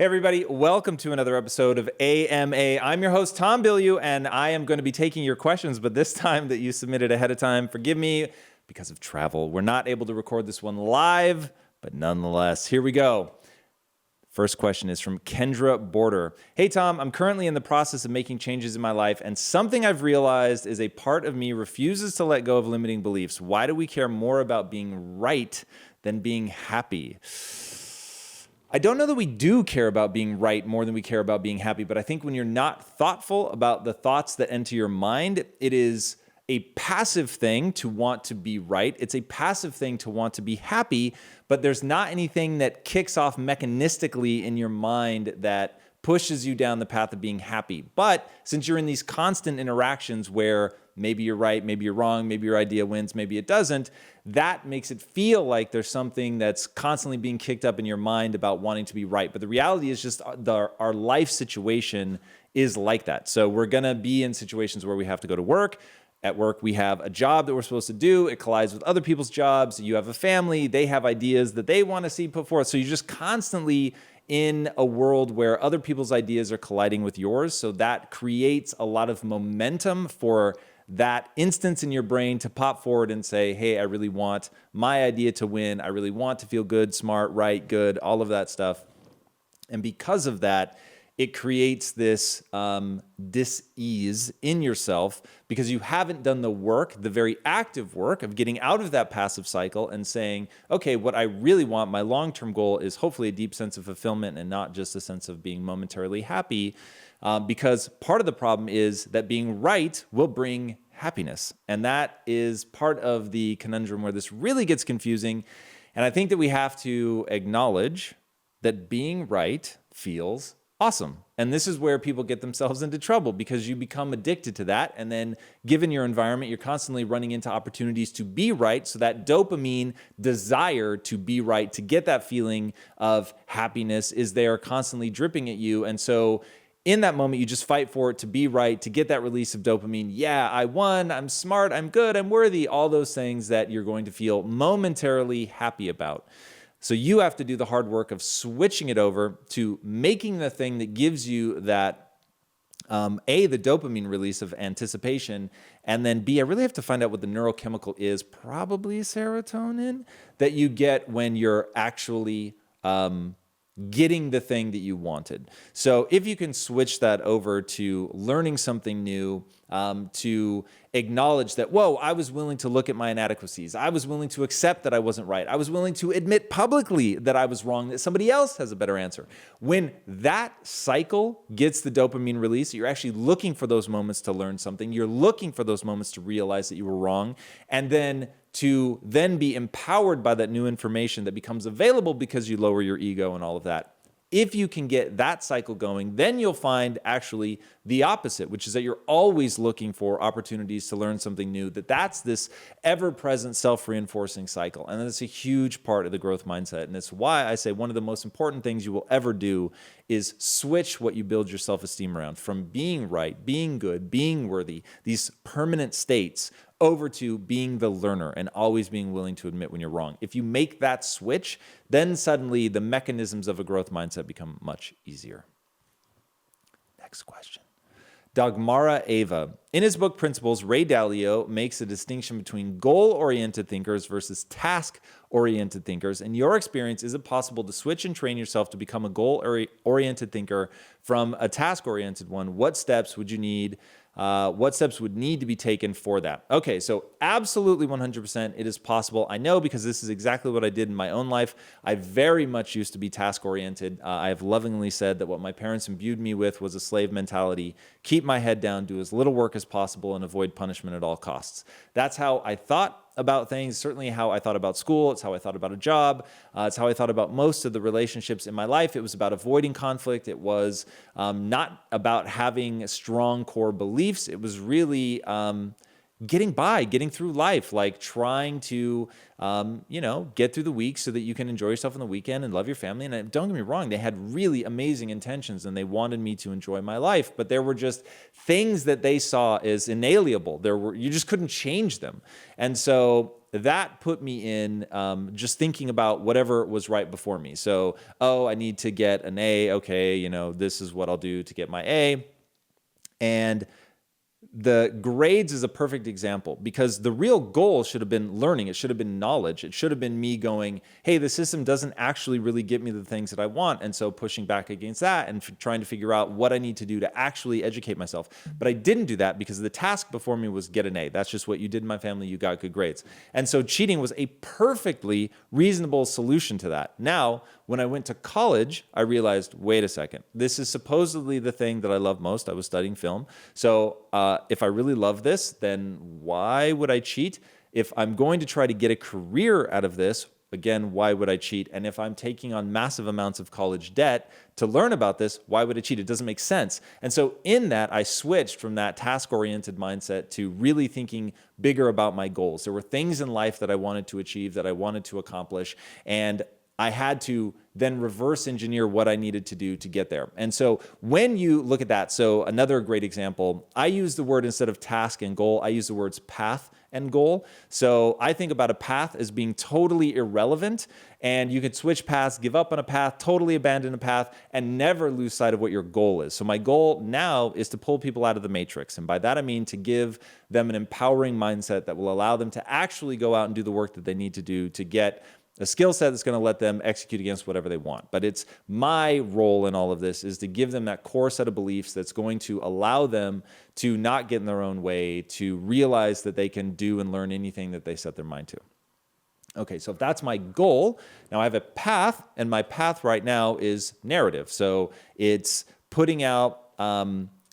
Hey everybody, welcome to another episode of AMA. I'm your host, Tom Bilyeu, and I am going to be taking your questions, but this time that you submitted ahead of time, forgive me, because of travel. We're not able to record this one live, but nonetheless, here we go. First question is from Kendra Border. Hey Tom, I'm currently in the process of making changes in my life, and something I've realized is a part of me refuses to let go of limiting beliefs. Why do we care more about being right than being happy? I don't know that we do care about being right more than we care about being happy, but I think when you're not thoughtful about the thoughts that enter your mind, it is a passive thing to want to be right. It's a passive thing to want to be happy, but there's not anything that kicks off mechanistically in your mind that pushes you down the path of being happy. But since you're in these constant interactions where maybe you're right, maybe you're wrong, maybe your idea wins, maybe it doesn't, that makes it feel like there's something that's constantly being kicked up in your mind about wanting to be right. But the reality is just our life situation is like that. So we're going to be in situations where we have to go to work. At work, we have a job that we're supposed to do. It collides with other people's jobs. You have a family. They have ideas that they want to see put forth. So you're just constantly in a world where other people's ideas are colliding with yours. So that creates a lot of momentum for that instance in your brain to pop forward and say, hey, I really want my idea to win. I really want to feel good, smart, right, good, all of that stuff. And because of that, it creates this dis-ease in yourself because you haven't done the work, the very active work of getting out of that passive cycle and saying, okay, what I really want, my long-term goal is hopefully a deep sense of fulfillment and not just a sense of being momentarily happy. Because part of the problem is that being right will bring happiness. And that is part of the conundrum where this really gets confusing. And I think that we have to acknowledge that being right feels awesome. And this is where people get themselves into trouble because you become addicted to that. And then given your environment, you're constantly running into opportunities to be right. So that dopamine desire to be right, to get that feeling of happiness is there constantly dripping at you. And so in that moment, you just fight for it to be right, to get that release of dopamine. Yeah, I won, I'm smart, I'm good, I'm worthy, all those things that you're going to feel momentarily happy about. So you have to do the hard work of switching it over to making the thing that gives you that, the dopamine release of anticipation, and then B, I really have to find out what the neurochemical is, probably serotonin, that you get when you're actually getting the thing that you wanted. So if you can switch that over to learning something new, to acknowledge that, whoa, I was willing to look at my inadequacies. I was willing to accept that I wasn't right. I was willing to admit publicly that I was wrong, that somebody else has a better answer. When that cycle gets the dopamine release, you're actually looking for those moments to learn something. You're looking for those moments to realize that you were wrong. And then to then be empowered by that new information that becomes available because you lower your ego and all of that. If you can get that cycle going, then you'll find actually the opposite, which is that you're always looking for opportunities to learn something new, that's this ever-present self-reinforcing cycle. And that's a huge part of the growth mindset. And it's why I say one of the most important things you will ever do is switch what you build your self-esteem around from being right, being good, being worthy, these permanent states, over to being the learner and always being willing to admit when you're wrong. If you make that switch, then suddenly the mechanisms of a growth mindset become much easier. Next question. Dagmara Ava. In his book Principles, Ray Dalio makes a distinction between goal-oriented thinkers versus task-oriented thinkers. In your experience, is it possible to switch and train yourself to become a goal-oriented thinker from a task-oriented one? What steps would you need? What steps would need to be taken for that? Okay, so absolutely 100% it is possible. I know because this is exactly what I did in my own life. I very much used to be task-oriented. I have lovingly said that what my parents imbued me with was a slave mentality. Keep my head down, do as little work as possible, and avoid punishment at all costs. That's how I thought about things, certainly how I thought about school. It's how I thought about a job. It's how I thought about most of the relationships in my life. It was about avoiding conflict. It was not about having strong core beliefs. It was really getting by, getting through life, like trying to, get through the week so that you can enjoy yourself on the weekend and love your family. And don't get me wrong, they had really amazing intentions and they wanted me to enjoy my life, but there were just things that they saw as inalienable. You just couldn't change them. And so that put me in just thinking about whatever was right before me. So, I need to get an A. Okay, this is what I'll do to get my A. And the grades is a perfect example because the real goal should have been learning. It should have been knowledge. It should have been me going, hey, the system doesn't actually really get me the things that I want. And so pushing back against that and trying to figure out what I need to do to actually educate myself. But I didn't do that because the task before me was get an A. That's just what you did in my family. You got good grades. And so cheating was a perfectly reasonable solution to that. Now, when I went to college, I realized, wait a second, this is supposedly the thing that I love most. I was studying film. So if I really love this, then why would I cheat? If I'm going to try to get a career out of this, again, why would I cheat? And if I'm taking on massive amounts of college debt to learn about this, why would I cheat? It doesn't make sense. And so in that, I switched from that task-oriented mindset to really thinking bigger about my goals. There were things in life that I wanted to achieve, that I wanted to accomplish, and I had to then reverse engineer what I needed to do to get there. And so when you look at that, so another great example, I use the word instead of task and goal, I use the words path and goal. So I think about a path as being totally irrelevant, and you could switch paths, give up on a path, totally abandon a path, and never lose sight of what your goal is. So my goal now is to pull people out of the matrix. And by that, I mean to give them an empowering mindset that will allow them to actually go out and do the work that they need to do to get a skill set that's going to let them execute against whatever they want. But it's my role in all of this is to give them that core set of beliefs that's going to allow them to not get in their own way, to realize that they can do and learn anything that they set their mind to. Okay, so if that's my goal, now I have a path, and my path right now is narrative. So it's putting out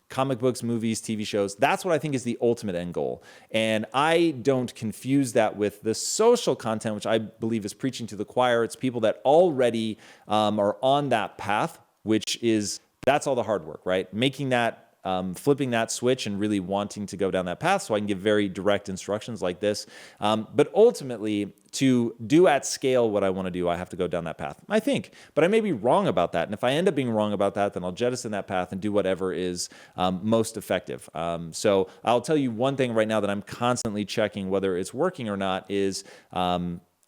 comic books, movies, TV shows. That's what I think is the ultimate end goal. And I don't confuse that with the social content, which I believe is preaching to the choir. It's people that already are on that path, that's all the hard work, right? Making that, flipping that switch and really wanting to go down that path so I can give very direct instructions like this. But ultimately, to do at scale what I want to do, I have to go down that path, I think. But I may be wrong about that. And if I end up being wrong about that, then I'll jettison that path and do whatever is most effective. So I'll tell you one thing right now that I'm constantly checking whether it's working or not is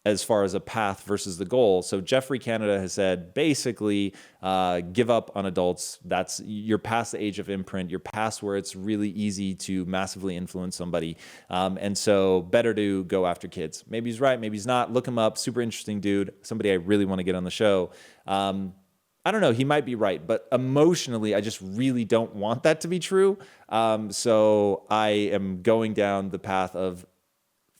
as far as a path versus the goal. So Jeffrey Canada has said, basically, give up on adults. You're past the age of imprint. You're past where it's really easy to massively influence somebody. And so better to go after kids. Maybe he's right, maybe he's not. Look him up. Super interesting dude. Somebody I really want to get on the show. I don't know, he might be right, but emotionally, I just really don't want that to be true. So I am going down the path of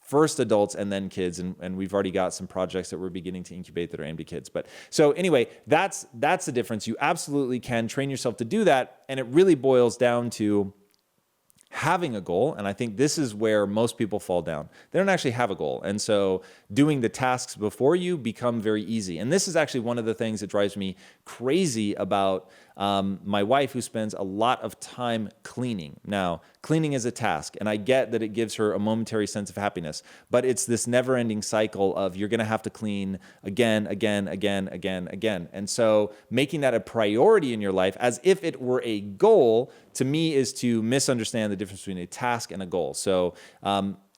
first adults and then kids, and we've already got some projects that we're beginning to incubate that are aimed at kids. But so anyway, that's the difference. You absolutely can train yourself to do that, and it really boils down to having a goal. And I think this is where most people fall down. They don't actually have a goal. And so doing the tasks before you become very easy. And this is actually one of the things that drives me crazy about my wife, who spends a lot of time cleaning. Now, cleaning is a task, and I get that it gives her a momentary sense of happiness, but it's this never-ending cycle of you're going to have to clean again. And so making that a priority in your life as if it were a goal, to me, is to misunderstand the difference between a task and a goal. So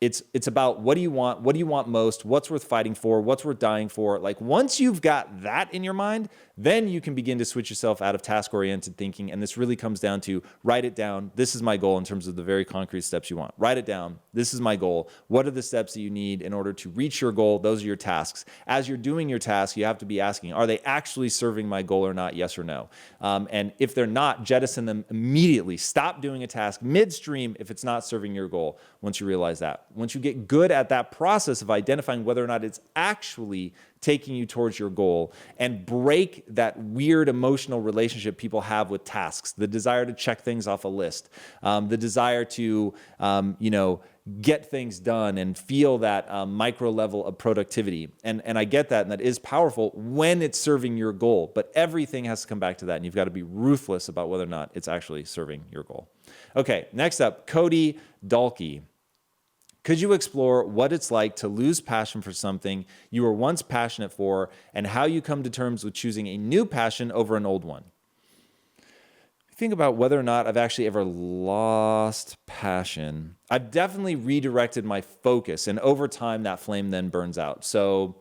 it's about what do you want most, what's worth fighting for, what's worth dying for. Like once you've got that in your mind, then you can begin to switch yourself out of task-oriented thinking. And this really comes down to write it down. This is my goal in terms of the very concrete steps you want. Write it down. This is my goal. What are the steps that you need in order to reach your goal? Those are your tasks. As you're doing your tasks, you have to be asking, are they actually serving my goal or not? Yes or no. And if they're not, jettison them immediately. Stop doing a task midstream if it's not serving your goal once you realize that. Once you get good at that process of identifying whether or not it's actually taking you towards your goal, and break that weird emotional relationship people have with tasks, the desire to check things off a list, the desire to, get things done and feel that micro level of productivity. And I get that, and that is powerful when it's serving your goal, but everything has to come back to that, and you've got to be ruthless about whether or not it's actually serving your goal. Okay, next up, Cody Dalkey. Could you explore what it's like to lose passion for something you were once passionate for and how you come to terms with choosing a new passion over an old one? Think about whether or not I've actually ever lost passion. I've definitely redirected my focus, and over time, that flame then burns out. So,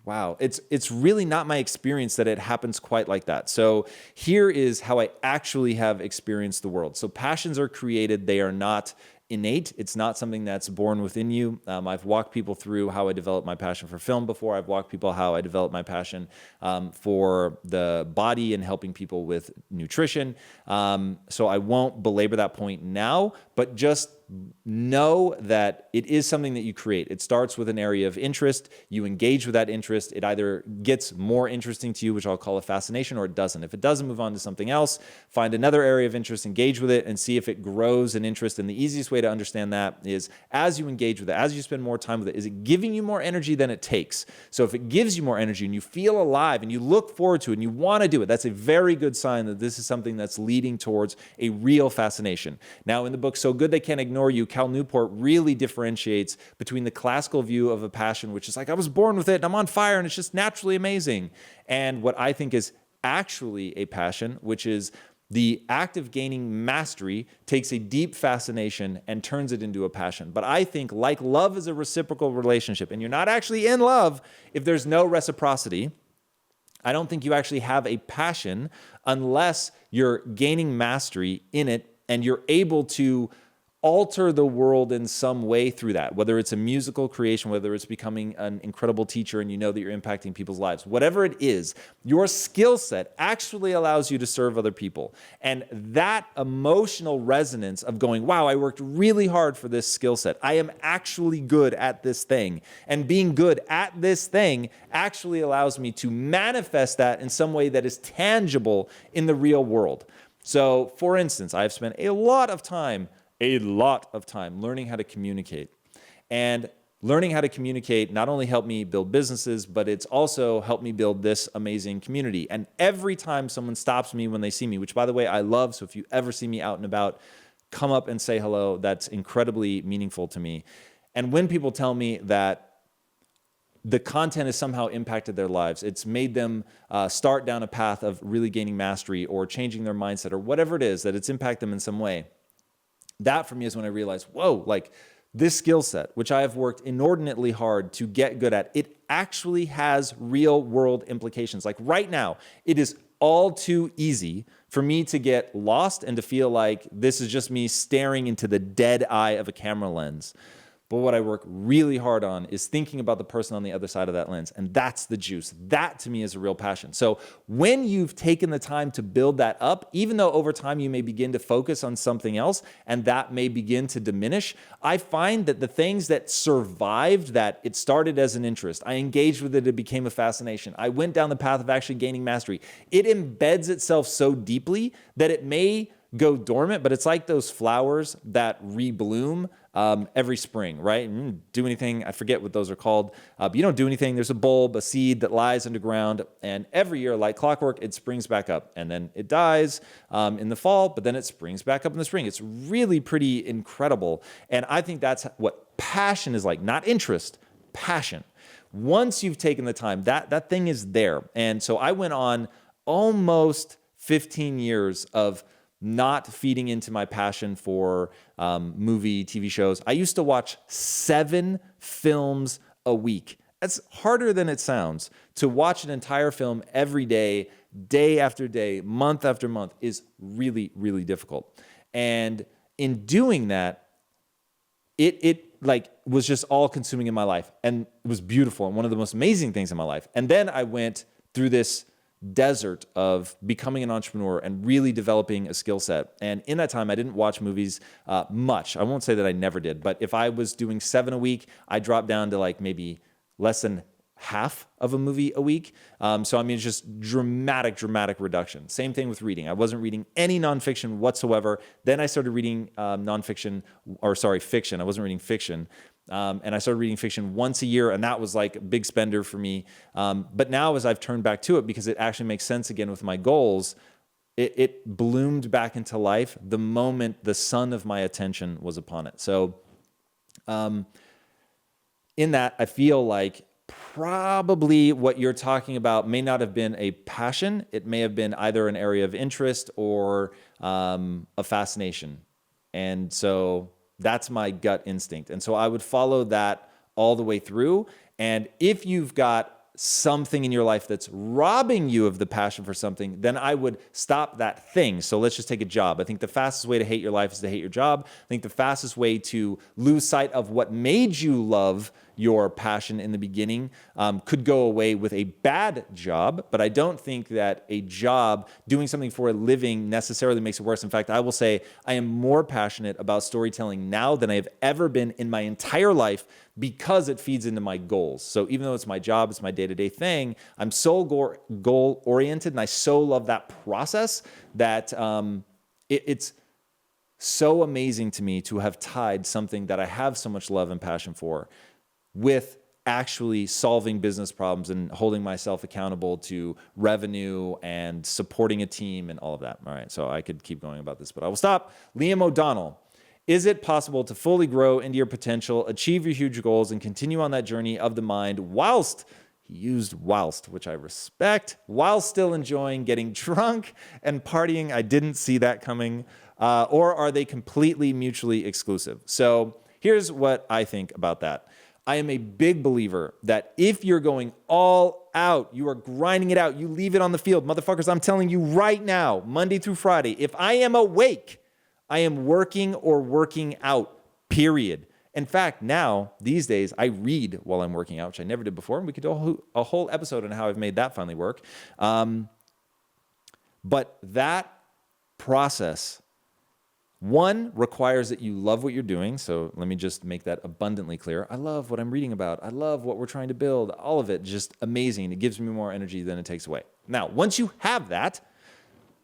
wow, it's really not my experience that it happens quite like that. So here is how I actually have experienced the world. So passions are created, they are not innate. It's not something that's born within you. I've walked people through how I developed my passion for film before. I've walked people how I developed my passion for the body and helping people with nutrition. So I won't belabor that point now, but just know that it is something that you create. It starts with an area of interest. You engage with that interest. It either gets more interesting to you, which I'll call a fascination, or it doesn't. If it doesn't, move on to something else. Find another area of interest, engage with it, and see if it grows in interest. And the easiest way to understand that is as you engage with it, as you spend more time with it, is it giving you more energy than it takes? So if it gives you more energy and you feel alive and you look forward to it and you want to do it, that's a very good sign that this is something that's leading towards a real fascination. Now, in the book So Good They Can't Ignore You, Cal Newport really differentiates between the classical view of a passion, which is like, I was born with it and I'm on fire and it's just naturally amazing, and what I think is actually a passion, which is the act of gaining mastery takes a deep fascination and turns it into a passion. But I think, like love is a reciprocal relationship, and you're not actually in love if there's no reciprocity. I don't think you actually have a passion unless you're gaining mastery in it and you're able to alter the world in some way through that, whether it's a musical creation, whether it's becoming an incredible teacher and you know that you're impacting people's lives. Whatever it is, your skill set actually allows you to serve other people. And that emotional resonance of going, wow, I worked really hard for this skill set. I am actually good at this thing. And being good at this thing actually allows me to manifest that in some way that is tangible in the real world. So, for instance, I've spent a lot of time learning how to communicate. And learning how to communicate not only helped me build businesses, but it's also helped me build this amazing community. And every time someone stops me when they see me, which by the way, I love, so if you ever see me out and about, come up and say hello. That's incredibly meaningful to me. And when people tell me that the content has somehow impacted their lives, it's made them start down a path of really gaining mastery or changing their mindset or whatever it is, that it's impacted them in some way. That for me is when I realized, whoa, like this skill set, which I have worked inordinately hard to get good at, it actually has real world implications. Like right now, it is all too easy for me to get lost and to feel like this is just me staring into the dead eye of a camera lens. But what I work really hard on is thinking about the person on the other side of that lens. And that's the juice. That to me is a real passion. So when you've taken the time to build that up, even though over time you may begin to focus on something else and that may begin to diminish, I find that the things that survived that, it started as an interest, I engaged with it, it became a fascination, I went down the path of actually gaining mastery, it embeds itself so deeply that it may go dormant, but it's like those flowers that rebloom every spring, right? And you don't do anything, I forget what those are called, but you don't do anything. There's a bulb, a seed that lies underground, and every year, like clockwork, it springs back up, and then it dies in the fall, but then it springs back up in the spring. It's really pretty incredible, and I think that's what passion is like, not interest, passion. Once you've taken the time, that thing is there, and so I went on almost 15 years of not feeding into my passion for movie, TV shows. I used to watch 7 films a week. That's harder than it sounds. To watch an entire film every day, day after day, month after month is really, really difficult. And in doing that, it like was just all consuming in my life. And it was beautiful and one of the most amazing things in my life. And then I went through this desert of becoming an entrepreneur and really developing a skill set. And in that time, I didn't watch movies much. I won't say that I never did, but if I was doing 7 a week, I dropped down to like maybe less than half of a movie a week. So I mean, it's just dramatic reduction. Same thing with reading. I wasn't reading any nonfiction whatsoever. Then I started reading fiction. I wasn't reading fiction. And I started reading fiction once a year, and that was like a big spender for me. But now as I've turned back to it, because it actually makes sense again with my goals, it bloomed back into life the moment the sun of my attention was upon it. So in that, I feel like probably what you're talking about may not have been a passion. It may have been either an area of interest or a fascination. And so that's my gut instinct. And so I would follow that all the way through. And if you've got something in your life that's robbing you of the passion for something, then I would stop that thing. So let's just take a job. I think the fastest way to hate your life is to hate your job. I think the fastest way to lose sight of what made you love your passion in the beginning could go away with a bad job. But I don't think that a job, doing something for a living, necessarily makes it worse. In fact, I will say I am more passionate about storytelling now than I have ever been in my entire life, because it feeds into my goals. So even though it's my job, it's my day-to-day thing, I'm so goal-oriented, and I so love that process that it's so amazing to me to have tied something that I have so much love and passion for with actually solving business problems and holding myself accountable to revenue and supporting a team and all of that. All right, so I could keep going about this, but I will stop. Liam O'Donnell. Is it possible to fully grow into your potential, achieve your huge goals, and continue on that journey of the mind whilst, he used whilst, which I respect, while still enjoying getting drunk and partying? I didn't see that coming. Or are they completely mutually exclusive? So here's what I think about that. I am a big believer that if you're going all out, you are grinding it out, you leave it on the field. Motherfuckers, I'm telling you right now, Monday through Friday, if I am awake, I am working or working out, period. In fact, now, these days, I read while I'm working out, which I never did before. And we could do a whole episode on how I've made that finally work. But that process, one, requires that you love what you're doing. So let me just make that abundantly clear. I love what I'm reading about. I love what we're trying to build. All of it, just amazing. It gives me more energy than it takes away. Now, once you have that,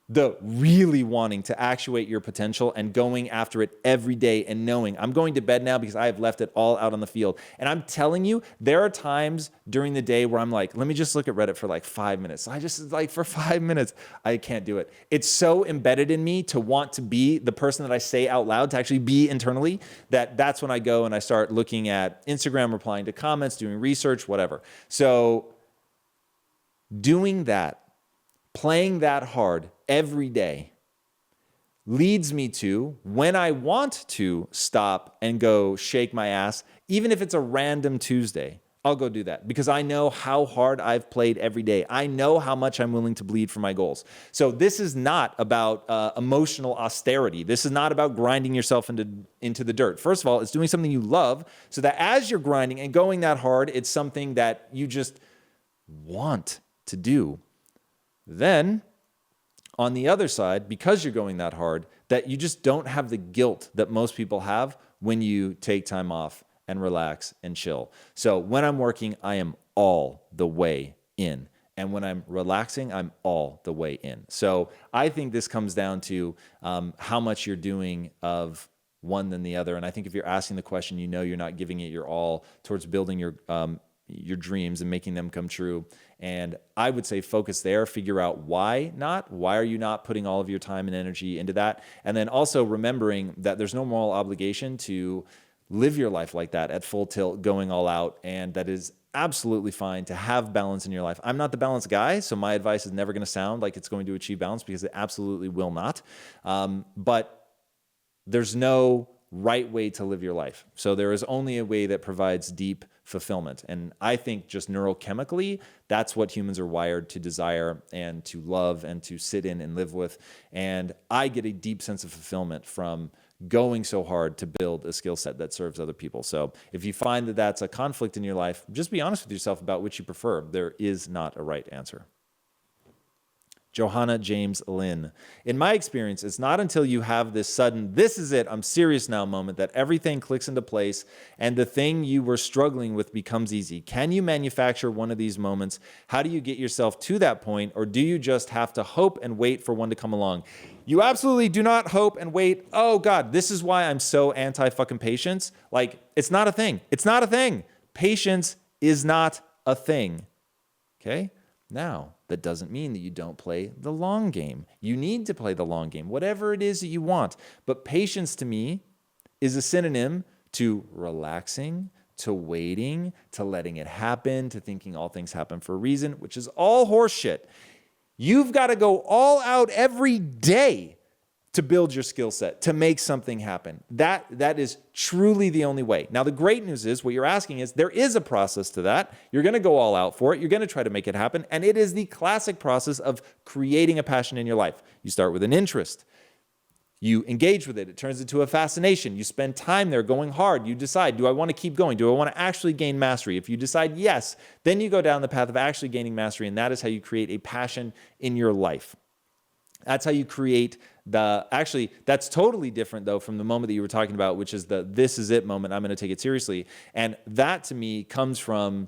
the really wanting to actuate your potential and going after it every day and knowing I'm going to bed now because I have left it all out on the field. And I'm telling you, there are times during the day where I'm like, let me just look at Reddit for like 5 minutes. I just like for 5 minutes, I can't do it. It's so embedded in me to want to be the person that I say out loud, to actually be internally, that's when I go and I start looking at Instagram, replying to comments, doing research, whatever. So doing that, playing that hard every day leads me to, when I want to stop and go shake my ass, even if it's a random Tuesday, I'll go do that because I know how hard I've played every day. I know how much I'm willing to bleed for my goals. So this is not about emotional austerity. This is not about grinding yourself into the dirt. First of all, it's doing something you love so that as you're grinding and going that hard, it's something that you just want to do. Then, on the other side, because you're going that hard, that you just don't have the guilt that most people have when you take time off and relax and chill. So when I'm working, I am all the way in. And when I'm relaxing, I'm all the way in. So I think this comes down to how much you're doing of one than the other. And I think if you're asking the question, you know you're not giving it your all towards building your dreams and making them come true. And I would say focus there, figure out why not. Why are you not putting all of your time and energy into that? And then also remembering that there's no moral obligation to live your life like that at full tilt, going all out. And that is absolutely fine to have balance in your life. I'm not the balance guy, so my advice is never going to sound like it's going to achieve balance because it absolutely will not. But there's no right way to live your life. So there is only a way that provides deep fulfillment. And I think just neurochemically, that's what humans are wired to desire and to love and to sit in and live with. And I get a deep sense of fulfillment from going so hard to build a skill set that serves other people. So if you find that that's a conflict in your life, just be honest with yourself about which you prefer. There is not a right answer. Johanna James Lynn. In my experience, it's not until you have this sudden, this is it, I'm serious now moment that everything clicks into place and the thing you were struggling with becomes easy. Can you manufacture one of these moments? How do you get yourself to that point? Or do you just have to hope and wait for one to come along? You absolutely do not hope and wait. Oh God, this is why I'm so anti-fucking patience. Like, it's not a thing. It's not a thing. Patience is not a thing. Okay? Now, that doesn't mean that you don't play the long game. You need to play the long game, whatever it is that you want. But patience to me is a synonym to relaxing, to waiting, to letting it happen, to thinking all things happen for a reason, which is all horseshit. You've got to go all out every day to build your skill set, to make something happen. That is truly the only way. Now, the great news is, what you're asking is, there is a process to that. You're going to go all out for it. You're going to try to make it happen. And it is the classic process of creating a passion in your life. You start with an interest. You engage with it. It turns into a fascination. You spend time there going hard. You decide, do I want to keep going? Do I want to actually gain mastery? If you decide yes, then you go down the path of actually gaining mastery, and that is how you create a passion in your life. That's how you create actually, that's totally different though from the moment that you were talking about, which is the this is it moment. I'm going to take it seriously. And that to me comes from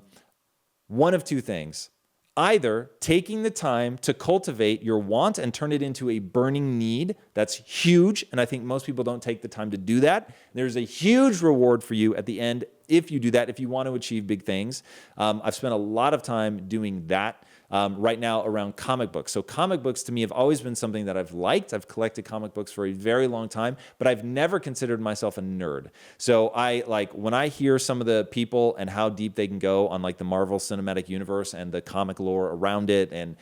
one of two things. Either taking the time to cultivate your want and turn it into a burning need. That's huge. And I think most people don't take the time to do that. There's a huge reward for you at the end if you do that, if you want to achieve big things. I've spent a lot of time doing that. Right now around comic books. So comic books to me have always been something that I've liked. I've collected comic books for a very long time, but I've never considered myself a nerd. So when I hear some of the people and how deep they can go on like the Marvel Cinematic Universe and the comic lore around it, and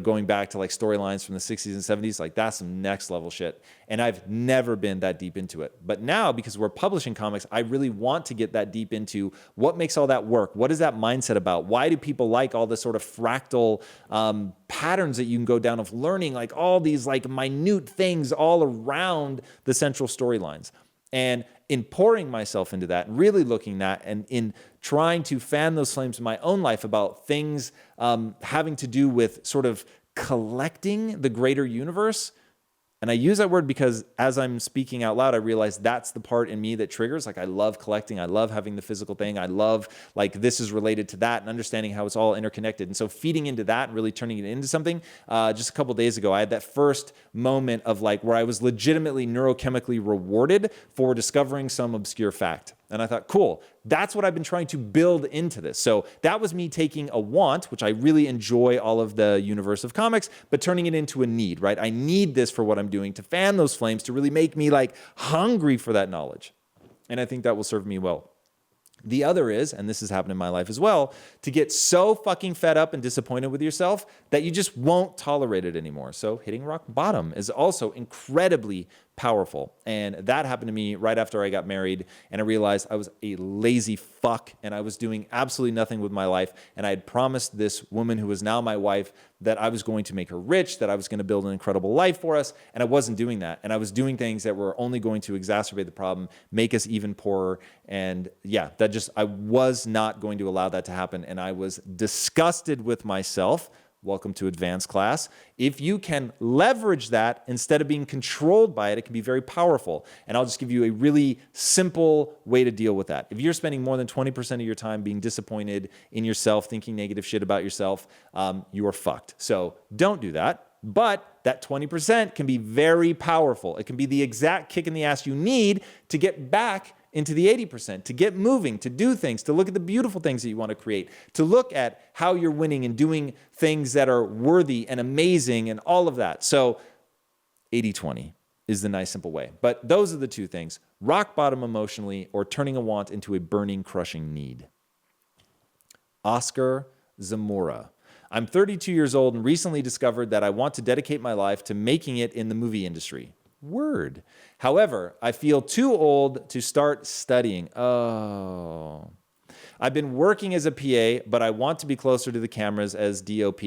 going back to like storylines from the 60s and 70s, like that's some next level shit. And I've never been that deep into it. But now, because we're publishing comics, I really want to get that deep into what makes all that work. What is that mindset about? Why do people like all this sort of fractal patterns that you can go down of learning, like all these like minute things all around the central storylines? And in pouring myself into that, really looking at and in trying to fan those flames in my own life about things having to do with sort of collecting the greater universe. And I use that word because as I'm speaking out loud, I realize that's the part in me that triggers. Like I love collecting. I love having the physical thing. I love like this is related to that and understanding how it's all interconnected. And so feeding into that and really turning it into something. Just a couple of days ago, I had that first moment of like where I was legitimately neurochemically rewarded for discovering some obscure fact. And I thought, cool, that's what I've been trying to build into this. So that was me taking a want, which I really enjoy all of the universe of comics, but turning it into a need, right? I need this for what I'm doing to fan those flames, to really make me like hungry for that knowledge. And I think that will serve me well. The other is, and this has happened in my life as well, to get so fucking fed up and disappointed with yourself that you just won't tolerate it anymore. So hitting rock bottom is also incredibly powerful. And that happened to me right after I got married, and I realized I was a lazy fuck and I was doing absolutely nothing with my life. And I had promised this woman who is now my wife that I was going to make her rich, that I was going to build an incredible life for us. And I wasn't doing that. And I was doing things that were only going to exacerbate the problem, make us even poorer. And yeah, I was not going to allow that to happen. And I was disgusted with myself. Welcome to advanced class. If you can leverage that instead of being controlled by it, it can be very powerful. And I'll just give you a really simple way to deal with that. If you're spending more than 20% of your time being disappointed in yourself, thinking negative shit about yourself, you are fucked. So don't do that. But that 20% can be very powerful. It can be the exact kick in the ass you need to get back into the 80%, to get moving, to do things, to look at the beautiful things that you want to create, to look at how you're winning and doing things that are worthy and amazing and all of that. So 80-20 is the nice, simple way. But those are the two things: rock bottom emotionally or turning a want into a burning, crushing need. Oscar Zamora. I'm 32 years old and recently discovered that I want to dedicate my life to making it in the movie industry. Word. However, I feel too old to start studying. Oh. I've been working as a PA, but I want to be closer to the cameras as DOP.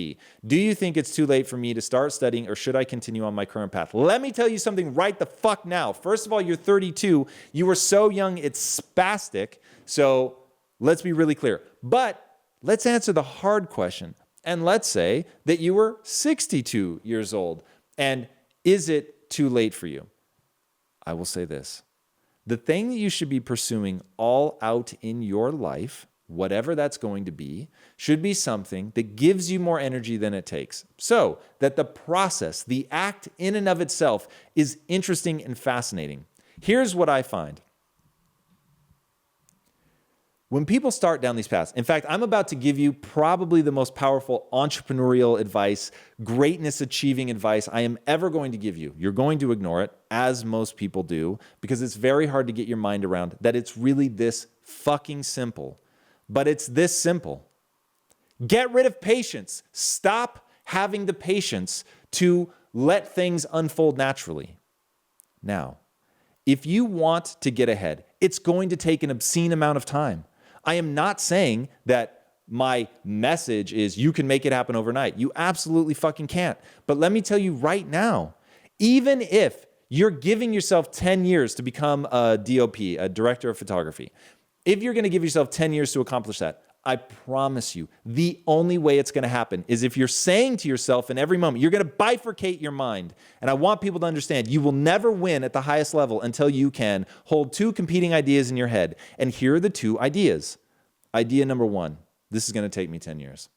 Do you think it's too late for me to start studying, or should I continue on my current path? Let me tell you something right the fuck now. First of all, you're 32. You were so young, it's spastic. So let's be really clear. But let's answer the hard question. And let's say that you were 62 years old. And is it too late for you? I will say this. The thing that you should be pursuing all out in your life, whatever that's going to be, should be something that gives you more energy than it takes. So that the process, the act in and of itself, is interesting and fascinating. Here's what I find. When people start down these paths, in fact, I'm about to give you probably the most powerful entrepreneurial advice, greatness achieving advice I am ever going to give you. You're going to ignore it, as most people do, because it's very hard to get your mind around that it's really this fucking simple. But it's this simple. Get rid of patience. Stop having the patience to let things unfold naturally. Now, if you want to get ahead, it's going to take an obscene amount of time. I am not saying that my message is you can make it happen overnight. You absolutely fucking can't. But let me tell you right now, even if you're giving yourself 10 years to become a DOP, a director of photography, if you're going to give yourself 10 years to accomplish that, I promise you, the only way it's going to happen is if you're saying to yourself in every moment, you're going to bifurcate your mind. And I want people to understand you will never win at the highest level until you can hold two competing ideas in your head. And here are the two ideas. Idea number one, this is going to take me 10 years.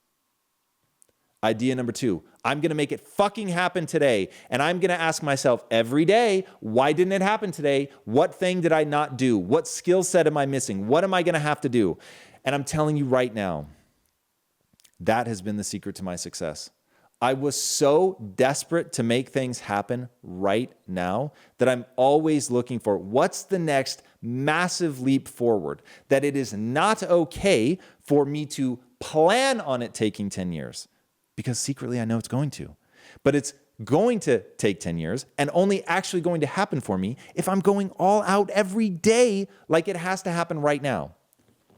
Idea number two, I'm going to make it fucking happen today. And I'm going to ask myself every day, why didn't it happen today? What thing did I not do? What skill set am I missing? What am I going to have to do? And I'm telling you right now, that has been the secret to my success. I was so desperate to make things happen right now that I'm always looking for what's the next massive leap forward, that it is not okay for me to plan on it taking 10 years, because secretly I know it's going to. But it's going to take 10 years and only actually going to happen for me if I'm going all out every day like it has to happen right now.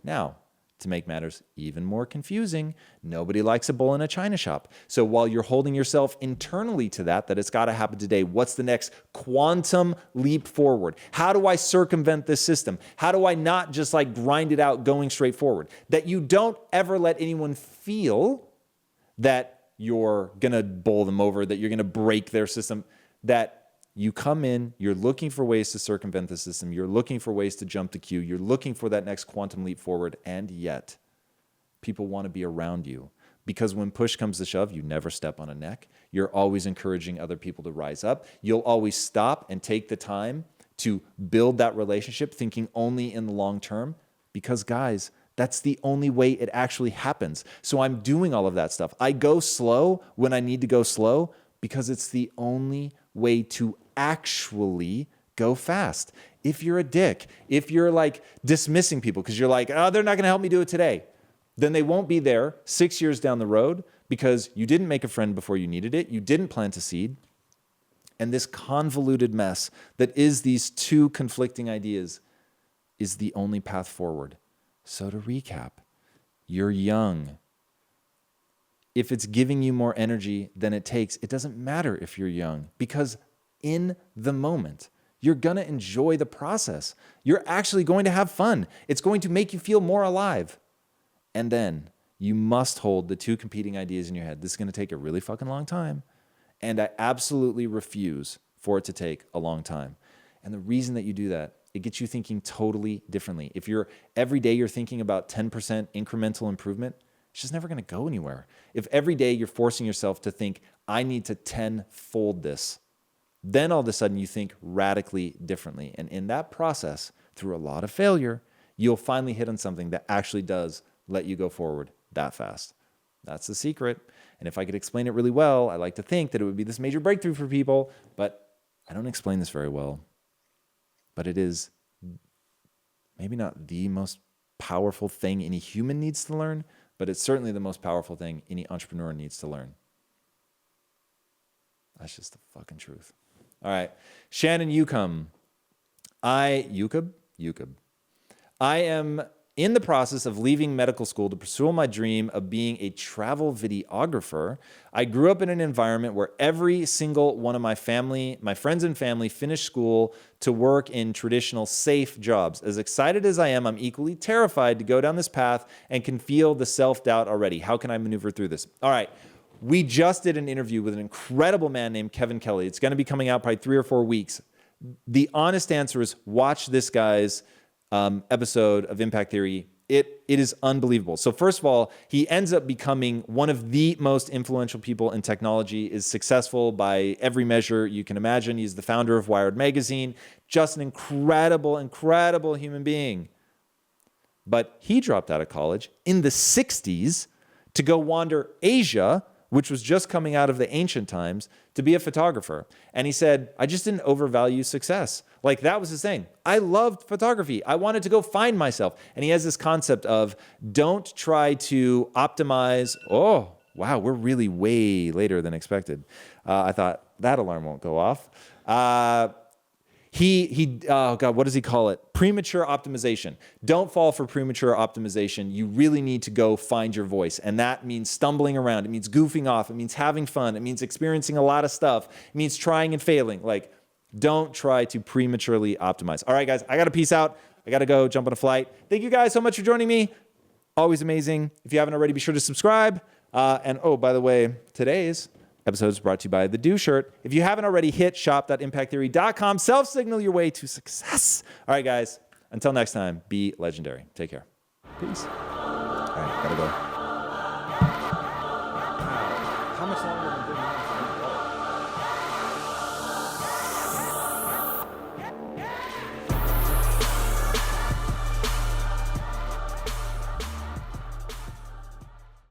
Now, to make matters even more confusing, nobody likes a bull in a china shop. So while you're holding yourself internally to that it's got to happen today, what's the next quantum leap forward? How do I circumvent this system? How do I not just like grind it out going straight forward? That you don't ever let anyone feel that you're going to bowl them over, that you're going to break their system, that you come in, you're looking for ways to circumvent the system, you're looking for ways to jump the queue, you're looking for that next quantum leap forward, and yet people want to be around you. Because when push comes to shove, you never step on a neck. You're always encouraging other people to rise up. You'll always stop and take the time to build that relationship, thinking only in the long term. Because guys, that's the only way it actually happens. So I'm doing all of that stuff. I go slow when I need to go slow because it's the only way to actually go fast. If you're a dick, if you're like dismissing people because you're like, oh, they're not going to help me do it today, then they won't be there 6 years down the road because you didn't make a friend before you needed it. You didn't plant a seed. And this convoluted mess that is these two conflicting ideas is the only path forward. So to recap, you're young. If it's giving you more energy than it takes, it doesn't matter if you're young, because in the moment, you're going to enjoy the process. You're actually going to have fun. It's going to make you feel more alive. And then you must hold the two competing ideas in your head. This is going to take a really fucking long time. And I absolutely refuse for it to take a long time. And the reason that you do that, it gets you thinking totally differently. If every day you're thinking about 10% incremental improvement, it's just never going to go anywhere. If every day you're forcing yourself to think, I need to 10-fold this, then all of a sudden you think radically differently. And in that process, through a lot of failure, you'll finally hit on something that actually does let you go forward that fast. That's the secret. And if I could explain it really well, I like to think that it would be this major breakthrough for people, but I don't explain this very well. But it is maybe not the most powerful thing any human needs to learn, but it's certainly the most powerful thing any entrepreneur needs to learn. That's just the fucking truth. All right. Shannon Yukub. I am in the process of leaving medical school to pursue my dream of being a travel videographer. I grew up in an environment where every single one of my friends and family finished school to work in traditional safe jobs. As excited as I am, I'm equally terrified to go down this path and can feel the self-doubt already. How can I maneuver through this? All right. We just did an interview with an incredible man named Kevin Kelly. It's going to be coming out probably 3 or 4 weeks. The honest answer is watch this guy's episode of Impact Theory. It is unbelievable. So first of all, he ends up becoming one of the most influential people in technology, is successful by every measure you can imagine. He's the founder of Wired Magazine, just an incredible, incredible human being. But he dropped out of college in the 60s to go wander Asia, which was just coming out of the ancient times, to be a photographer. And he said, I just didn't overvalue success. Like, that was his thing. I loved photography. I wanted to go find myself. And he has this concept of don't try to optimize. Oh, wow, we're really way later than expected. I thought that alarm won't go off. Oh God, what does he call it? Premature optimization. Don't fall for premature optimization. You really need to go find your voice. And that means stumbling around. It means goofing off. It means having fun. It means experiencing a lot of stuff. It means trying and failing. Like, don't try to prematurely optimize. All right, guys, I got to peace out. I got to go jump on a flight. Thank you guys so much for joining me. Always amazing. If you haven't already, be sure to subscribe. And oh, by the way, today's episode is brought to you by the Do Shirt. If you haven't already, hit shop.impacttheory.com. Self-signal your way to success. All right, guys. Until next time, be legendary. Take care. Peace. All right, gotta go.